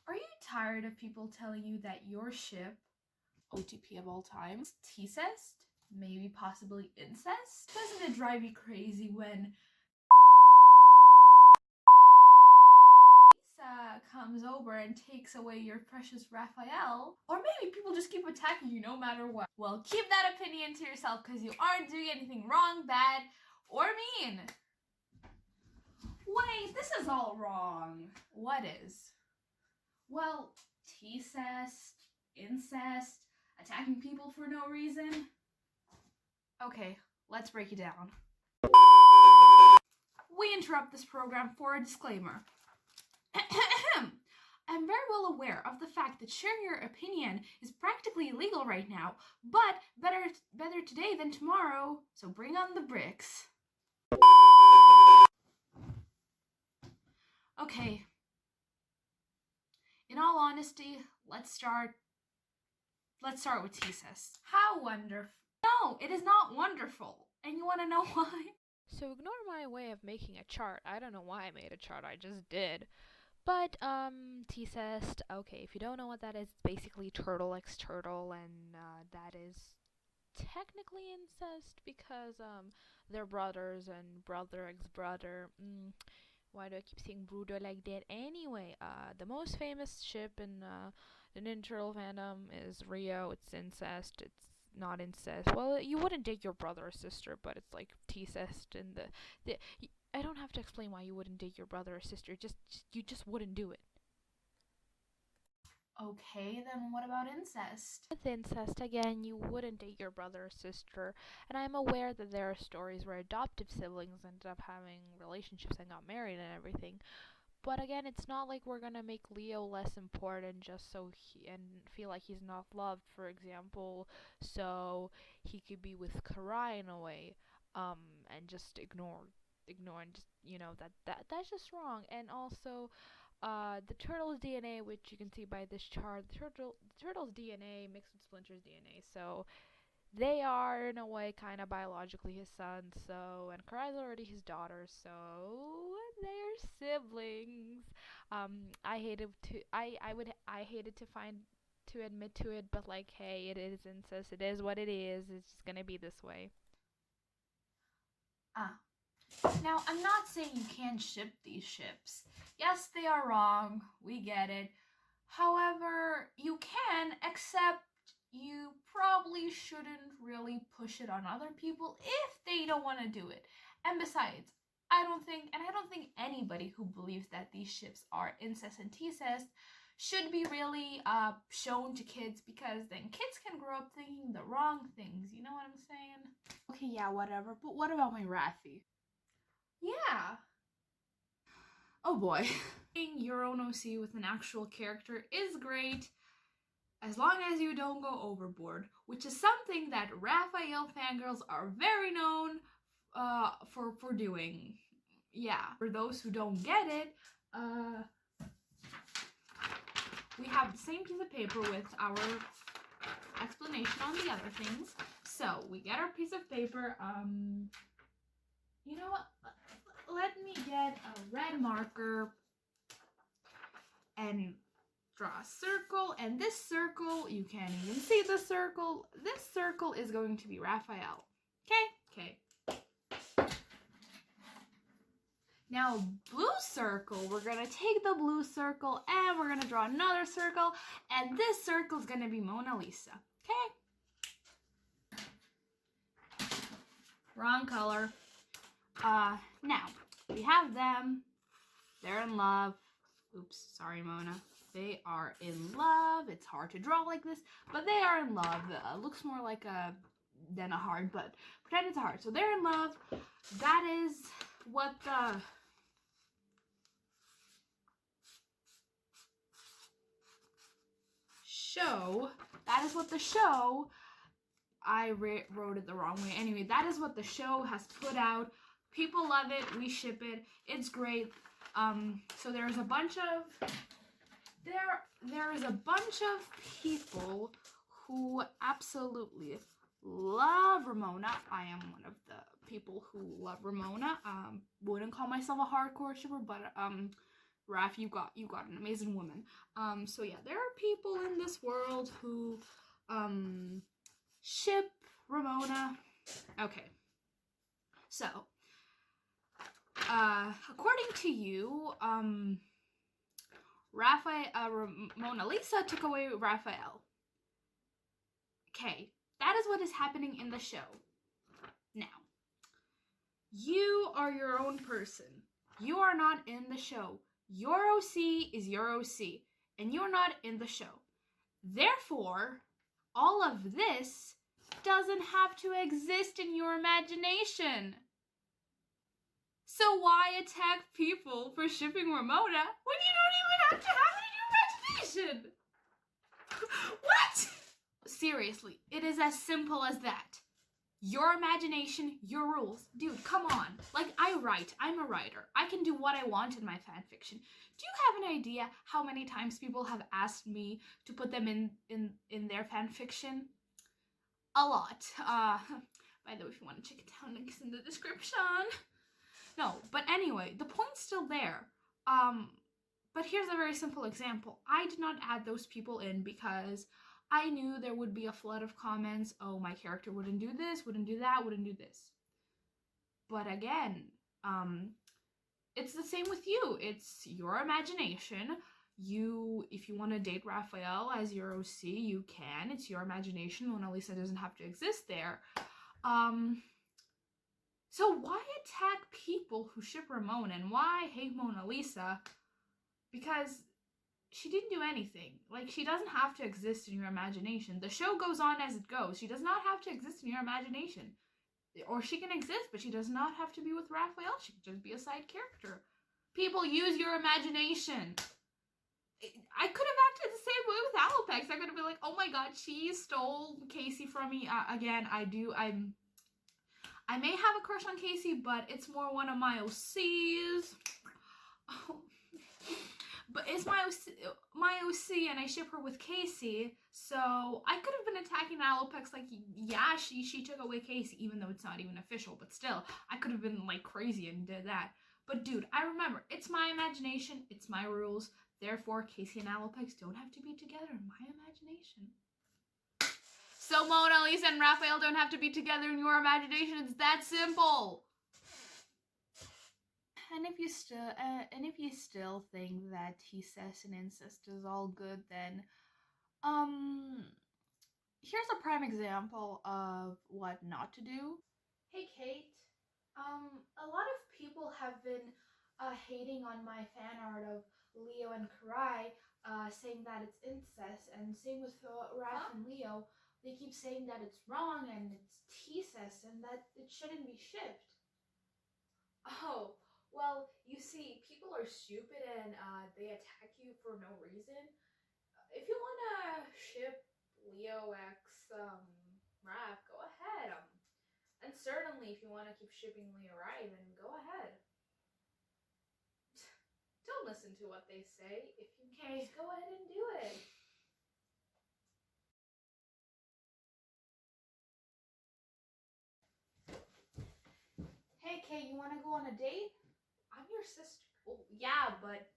Are you tired of people telling you that your ship, OTP of all time, is T-cest? Maybe possibly incest? Doesn't it drive you crazy when Lisa comes over and takes away your precious Raphael? Or maybe people just keep attacking you no matter what. Well, keep that opinion to yourself because you aren't doing anything wrong, bad, or mean. Wait, this is all wrong. What is? Well, T-cest, incest, attacking people for no reason. Okay, let's break it down. We interrupt this program for a disclaimer. I'm very well aware of the fact that sharing your opinion is practically illegal right now, but better today than tomorrow, so bring on the bricks. Okay. In all honesty, let's start with T-cest. How wonderful. No, it is not wonderful. And you want to know why? So ignore my way of making a chart. I don't know why I made a chart, I just did. But, T-cest, okay, if you don't know what that is, it's basically turtle x turtle, and, that is technically incest because, they're brothers and brother x brother. Why do I keep saying bruder like that? Anyway, the most famous ship in, the Ninja Turtle fandom is Rio. It's incest. It's not incest. Well, you wouldn't date your brother or sister, but it's like T-cest and I don't have to explain why you wouldn't date your brother or sister. You just wouldn't do it. Okay, then what about incest? With incest, again, you wouldn't date your brother or sister, and I'm aware that there are stories where adoptive siblings ended up having relationships and got married and everything. But again, it's not like we're gonna make Leo less important just so and feel like he's not loved, for example, so he could be with Karai in a way, and just ignore and just that's just wrong. And also, the turtle's DNA, which you can see by this chart, the turtle's DNA mixed with Splinter's DNA, so they are in a way kind of biologically his sons. So, and Karai's already his daughter, so they're siblings. I hated to admit to it, but like, hey, it is incest. It is what it is. It's just gonna be this way. Now, I'm not saying you can't ship these ships. Yes, they are wrong. We get it. However, you can, except you probably shouldn't really push it on other people if they don't want to do it. And besides, I don't think anybody who believes that these ships are incest and T-cest should be really shown to kids, because then kids can grow up thinking the wrong things. You know what I'm saying? Okay, yeah, whatever. But what about my Rafi? Yeah. Oh boy. Your own OC with an actual character is great, as long as you don't go overboard, which is something that Raphael fangirls are very known for doing. Yeah. For those who don't get it, we have the same piece of paper with our explanation on the other things. So we get our piece of paper. You know what? Let me get a red marker and draw a circle. And this circle, you can't even see the circle. This circle is going to be Raphael. Okay. Now, blue circle, we're going to take the blue circle and we're going to draw another circle. And this circle is going to be Mona Lisa. Okay? Wrong color. Now, we have them. They're in love. Oops, sorry, Mona. They are in love. It's hard to draw like this, but they are in love. Looks more like than a heart, but pretend it's a heart. So they're in love. That is what the show. I wrote it the wrong way. Anyway, that is what the show has put out. People love it. We ship it. It's great. So there's a bunch of people who absolutely love Ramona. I am one of the people who love Ramona. Wouldn't call myself a hardcore shipper, but Raph, you got an amazing woman. So yeah, there are people in this world who ship Ramona. Okay. So, according to you, Mona Lisa took away Raphael. Okay, that is what is happening in the show. Now, you are your own person. You are not in the show. Your OC is your OC, and you're not in the show. Therefore, all of this doesn't have to exist in your imagination. So why attack people for shipping Ramona when you don't even have to have it in your imagination? What? Seriously, it is as simple as that. Your imagination, your rules. Dude, come on. Like, I'm a writer. I can do what I want in my fanfiction. Do you have an idea how many times people have asked me to put them in their fanfiction? A lot. By the way, if you want to check it out, links in the description. No, but anyway, the point's still there. But here's a very simple example. I did not add those people in because I knew there would be a flood of comments. Oh, my character wouldn't do this, wouldn't do that, wouldn't do this. But again, it's the same with you. It's your imagination. If you want to date Raphael as your OC, you can. It's your imagination. Mona Lisa doesn't have to exist there. So why attack people who ship Ramona, and why hate Mona Lisa? Because she didn't do anything. Like, she doesn't have to exist in your imagination. The show goes on as it goes. She does not have to exist in your imagination. Or she can exist, but she does not have to be with Raphael. She can just be a side character. People, use your imagination. I could have acted the same way with Alopex. I could have been like, oh my god, she stole Casey from me. Again, I may have a crush on Casey, but it's more one of my OCs. Oh. But it's my OC, and I ship her with Casey, so I could have been attacking Alopex like, yeah, she took away Casey, even though it's not even official, but still, I could have been like crazy and did that. But dude, I remember, it's my imagination, it's my rules, therefore Casey and Alopex don't have to be together in my imagination. So Mona Lisa and Raphael don't have to be together in your imagination, it's that simple! And if you still think that he says and incest is all good, then here's a prime example of what not to do. Hey Kate, a lot of people have been hating on my fan art of Leo and Karai, saying that it's incest, and same with Raph and Leo. They keep saying that it's wrong and it's T-cest and that it shouldn't be shipped. Oh. Well, you see, people are stupid and they attack you for no reason. If you want to ship Leo x Raph, go ahead. And certainly if you want to keep shipping Leo Rai, then go ahead. Don't listen to what they say. If you can, just go ahead and do it. Hey Kay, you want to go on a date? I'm your sister. Well, yeah, but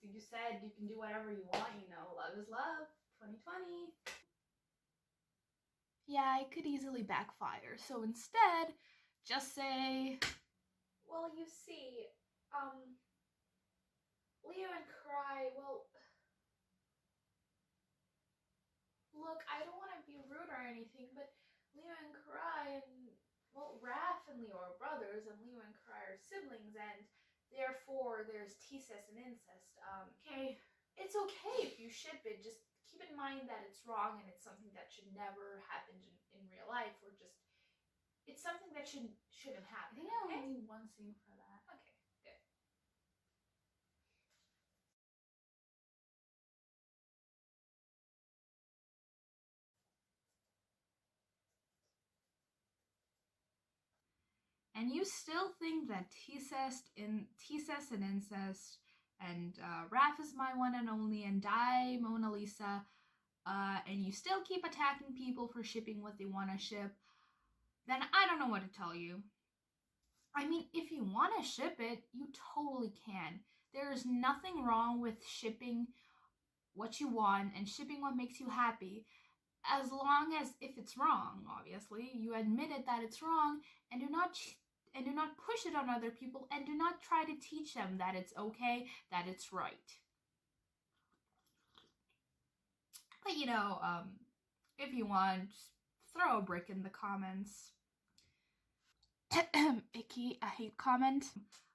you said you can do whatever you want, you know. Love is love. 2020. Yeah, it could easily backfire. So instead, just say, well, you see, Leo and Karai, well, look, I don't want to be rude or anything, but Leo and Karai and, well, Raph and Leo are brothers, and Leo and Karai are siblings, and therefore, there's T-cest and incest. Okay, it's okay if you ship it. Just keep in mind that it's wrong and it's something that should never happen in real life, or just it's something that shouldn't happen. I think I only need one scene for that. Okay, good. And you still think that T-cest and incest and Raph is my one and only, and die Mona Lisa, and you still keep attacking people for shipping what they want to ship, then I don't know what to tell you. I mean, if you want to ship it, you totally can. There's nothing wrong with shipping what you want and shipping what makes you happy, as long as, if it's wrong, obviously, you admit it that it's wrong, and do not push it on other people, and do not try to teach them that it's okay, that it's right. But if you want, just throw a brick in the comments. Icky, I hate comment.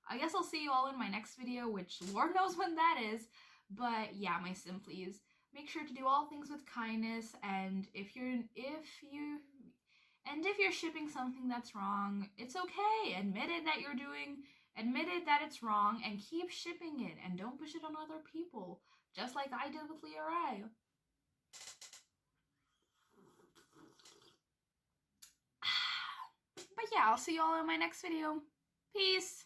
I guess I'll see you all in my next video, which Lord knows when that is. But yeah, my simplies, make sure to do all things with kindness, and if you're shipping something that's wrong, it's okay. Admit it that it's wrong, and keep shipping it, and don't push it on other people, just like I did with Leo Rai. But yeah, I'll see you all in my next video. Peace!